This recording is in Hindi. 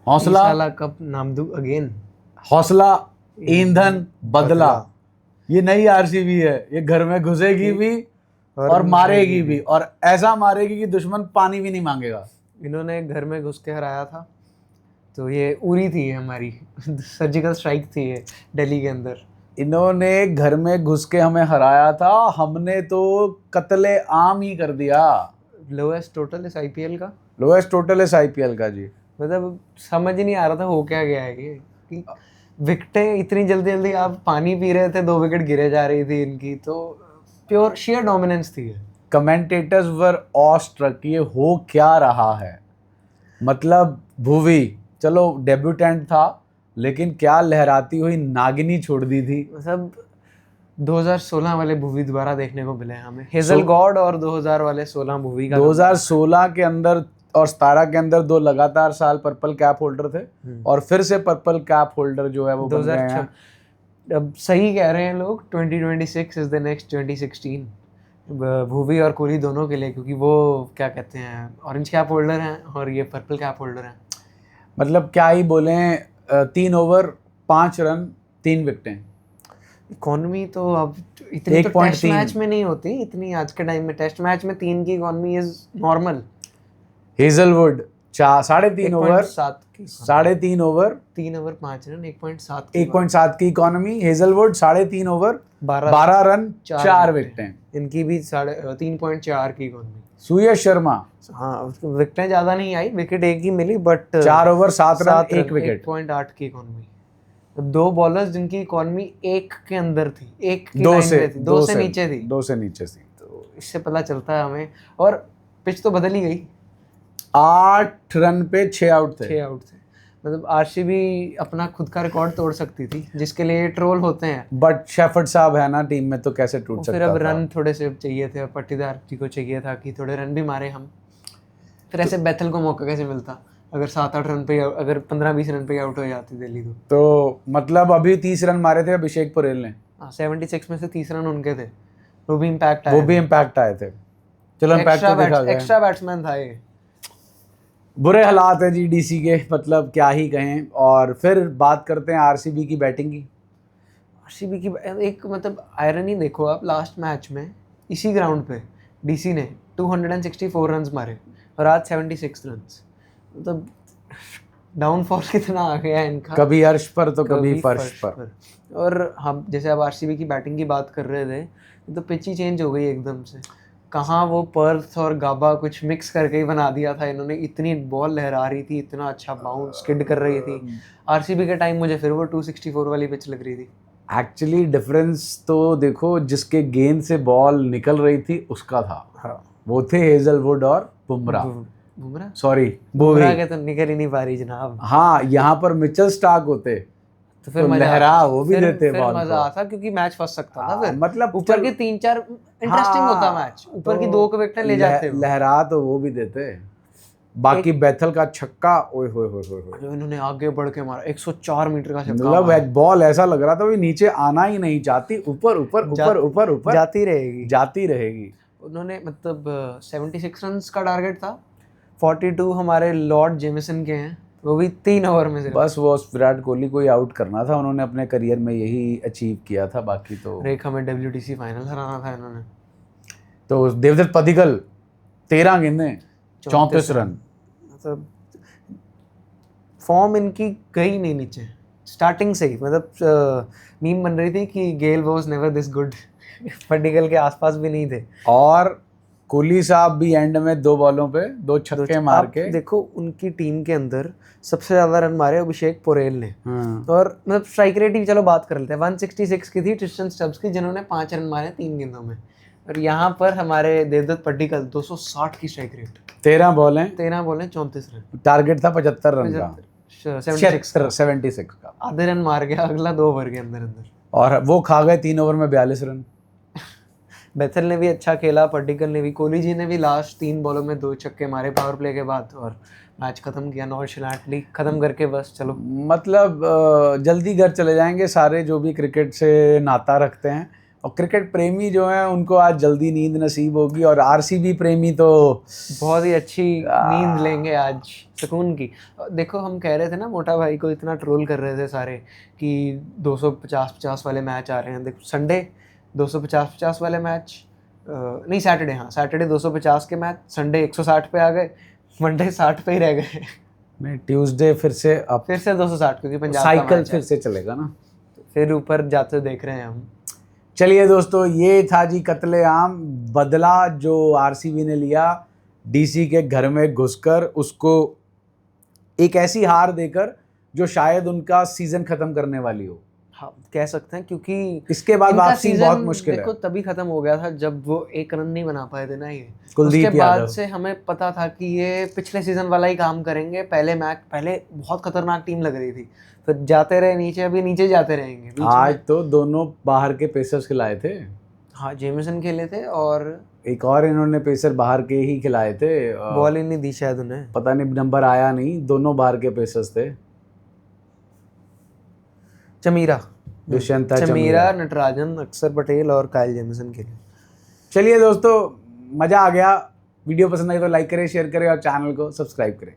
हौसला, साला कप नाम दूं अगेन, हौसला, ईंधन, बदला। ये नई आरसीबी है, ये घर में घुसेगी भी और मारेगी भी, और ऐसा मारेगी कि दुश्मन पानी भी नहीं मांगेगा। इन्होंने घर में घुस के हराया था, तो ये उरी थी हमारी सर्जिकल स्ट्राइक थी ये दिल्ली के अंदर। इन्होंने घर में घुस के हमें हराया था, हमने तो कत्ले आम ही कर दिया। लोएस्ट टोटल इस आईपीएल का, लोएस्ट टोटल इस आईपीएल का जी। मतलब समझ ही नहीं आ रहा था हो क्या गया है ये, कि विकेटें इतनी जल्दी जल्दी, आप पानी पी रहे थे, 2 विकेट गिरे जा रही थी इनकी, तो प्योर शेयर डोमिनेंस थी। कमेंटेटर्स वर ऑस्ट्रक, ये हो क्या रहा है। मतलब भुवी चलो डेब्यूटेंट था, लेकिन क्या लहराती हुई नागिनी छोड़ दी थी। मतलब 2016 वाले मूवी दोबारा देखने को मिले हमें, हेजल गॉड और 2000 वाले 16 मूवी का। 2016 के अंदर और 17 के अंदर 2 लगातार साल पर्पल कैप होल्डर थे, और फिर से पर्पल कैप होल्डर जो है वो बन गए हैं। अब सही कह रहे हैं लोग, 2026 इज द नेक्स्ट 2016 भुवी और कोहली दोनों के लिए, क्योंकि वो क्या कहते हैं, ऑरेंज कैप होल्डर हैं और ये पर्पल कैप होल्डर हैं। मतलब क्या ही बोलें, 3 ओवर 5 रन 3 विकेटें। इकोनॉमी तो अब इतनी तो टेस्ट मैच में नहीं होती इतनी, आज के टाइम में टेस्ट मैच में 3 की economy is normal. Hazlewood 3.5 over 3.5 over 3 over 5 run 1.7 की इकोनॉमी। हेजलवुड 3.5 ओवर 12 रन 4 विकेटें, इनकी भी 3.4 की इकोनॉमी। सुयश शर्मा, हाँ विकेटें ज्यादा नहीं आई, विकेट एक ही मिली, बट 4 ओवर 7 रन 1 विकेट, 1.8 की इकोनॉमी। 2 बॉलर्स जिनकी इकोनॉमी 1 के अंदर थी, 1 की 2 लाइन से में थी, 2 से नीचे थी, 2 से नीचे थी। तो इससे पता चलता है हमें। और पिच तो बदल ही गई, 8 रन पे 6 आउट थे। 6 आउट थे। मतलब आरसीबी अपना खुद का रिकॉर्ड तोड़ सकती थी, जिसके लिए ट्रोल होते हैं, बट शेफर्ड साहब है ना टीम में, तो कैसे टूट सकता था। फिर अब रन थोड़े से चाहिए थे, पट्टीदार जी को चाहिए था कि थोड़े रन भी मारे हम। फिर ऐसे बैथल को मौका कैसे मिलता, अगर 7-8 रन पे, अगर 15-20 रन पे आउट हो जाती दिल्ली तो मतलब अभी 30 रन मारे थे अभिषेक पुरेल ने। 76 में से 30 रन उनके थे, वो भी इम्पैक्ट आए थे। चलो इम्पैक्ट तो दिखा गया, एक्स्ट्रा बैट्समैन था ये। बुरे हालात है जी डीसी के, मतलब क्या ही कहें। और फिर बात करते हैं आरसीबी की बैटिंग की। आरसीबी की एक मतलब आयरनी देखो आप, लास्ट मैच में इसी ग्राउंड पे डीसी ने 264 रन मारे और आज 76 रन। मतलब डाउनफॉल कितना आ गया है इनका, कभी अर्श पर तो कभी फर्श पर। और हम जैसे अब आरसीबी की बैटिंग की बात कर रहे थे, तो पिच ही चेंज हो गई एकदम से। कहाँ वो पर्थ और गाबा कुछ मिक्स करके ही बना दिया था इन्होंने, इतनी बॉल लहरा रही थी, इतना अच्छा बाउंस स्किड कर रही थी। आरसीबी के टाइम मुझे फिर वो 264 वाली पिच लग रही थी। एक्चुअली डिफरेंस तो देखो, जिसके गेंद से बॉल निकल रही थी उसका था। हाँ, वो थे हेजलवुड और बुमराह सॉरी बुमराह के तो निकल ही नहीं पा रही जनाब। हाँ, यहाँ पर मिचेल स्टार्क होते तो फिर लहरा वो भी देते फिर बॉल मजा आता, क्योंकि मैच फंस सकता था। फिर मतलब ऊपर के 3-4 इंटरेस्टिंग होता मैच, ऊपर की 2 विकेटें ले जाते हो, लहरा तो वो भी देते। बाकी बैथल का छक्का, ओए होए होए होए, जो इन्होंने आगे बढ़ के मारा 104 मीटर का छक्का, मतलब बॉल ऐसा लग रहा था वो नीचे आना ही नहीं चाहती, ऊपर ऊपर ऊपर ऊपर ऊपर जाती रहेगी। उन्होंने मतलब 76 रन का टारगेट था, 42 हमारे लॉर्ड जेमिसन के हैं, वो भी 3 ओवर में सिर्फ। बस वो विराट कोहली को ही आउट करना था, उन्होंने अपने करियर में यही अचीव किया था। बाकी तो रेखा में WTC फाइनल हराना था इन्होंने। तो देवदत्त पडिक्कल 13 गेंदें 34 रन। मतलब फॉर्म इनकी गई नहीं नीचे स्टार्टिंग से ही। मतलब मीम बन रही थी कि Gayle was never this good, Padikkal के आसपास भी नहीं थे। और कोहली साहब भी एंड में 2 बॉलों पे 2 छक्के मार के देखो, उनकी टीम के अंदर सबसे ज्यादा रन मारे अभिषेक पुरेल ने। और मतलब स्ट्राइक रेट ही चलो बात कर लेते हैं, 166 की थी ट्रिस्टन स्टब्स की, जिन्होंने 5 रन मारे 3 गेंदों में। और यहाँ पर हमारे देवदत्त पडिक्कल 260 की स्ट्राइक रेट, 13 बॉलें 34 रन, टारगेट था 75 रन का, 76 का, आधे रन मार गया अगला 2 ओवर के अंदर। और वो खा गए 3 ओवर में 42 रन। बैथल ने भी अच्छा खेला, पडिक्कल ने भी, कोहली जी ने भी लास्ट 3 बॉलों में 2 छक्के मारे पावर प्ले के बाद, और मैच खत्म किया नॉनशैलेंटली, खत्म करके बस चलो। मतलब जल्दी घर चले जाएंगे सारे जो भी क्रिकेट से नाता रखते हैं, और क्रिकेट प्रेमी जो हैं उनको आज जल्दी नींद नसीब होगी, और आरसीबी प्रेमी तो बहुत ही अच्छी नींद लेंगे आज, सुकून की। देखो हम कह रहे थे ना, मोटा भाई को इतना ट्रोल कर रहे थे सारे कि 250-50 वाले मैच आ रहे हैं। देखो संडे 250-50 वाले मैच, नहीं सैटरडे, हाँ सैटरडे 250 के मैच, संडे 160 पे आ गए, मंडे 60 पे ही रह गए। मैं ट्यूसडे फिर से अब फिर से 260, क्योंकि पंजाब का साइकिल मैच फिर है, से चलेगा ना। फिर ऊपर जाते देख रहे हैं हम। चलिए दोस्तों, ये था जी कत्लेआम, बदला जो आरसीबी ने लिया डीसी के घर में घुसकर, उसको एक ऐसी हार देकर जो शायद उनका सीजन खत्म करने वाली हो। हाँ कह सकते हैं, क्योंकि इसके बाद इनका वापसी सीजन बहुत मुश्किल है। देखो तभी खत्म हो गया था जब वो एक रन नहीं बना पाए थे ना ये। कुलदीप उसके बाद यादव। से हमें पता था कि ये पिछले सीजन वाला ही काम करेंगे। पहले मैच, पहले बहुत खतरनाक टीम लग रही थी, फिर जाते रहे नीचे, अभी नीचे जाते रहेंगे बीच आज में। तो दोनों बाहर के पेसर्स खिलाए थे, हाँ जेमिसन खेले थे, और एक और इन्होंने पेसर बाहर के ही खिलाए थे, बॉल ही नहीं दी शायद उन्हें, पता नहीं नंबर आया नहीं, दोनों बाहर के पेसर्स थे। चमीरा, दुष्यंता चमीरा, नटराजन, अक्षर पटेल और कायल जेमिसन खेले। चलिए दोस्तों, मज़ा आ गया। वीडियो पसंद आई तो लाइक करें, शेयर करें और चैनल को सब्सक्राइब करें।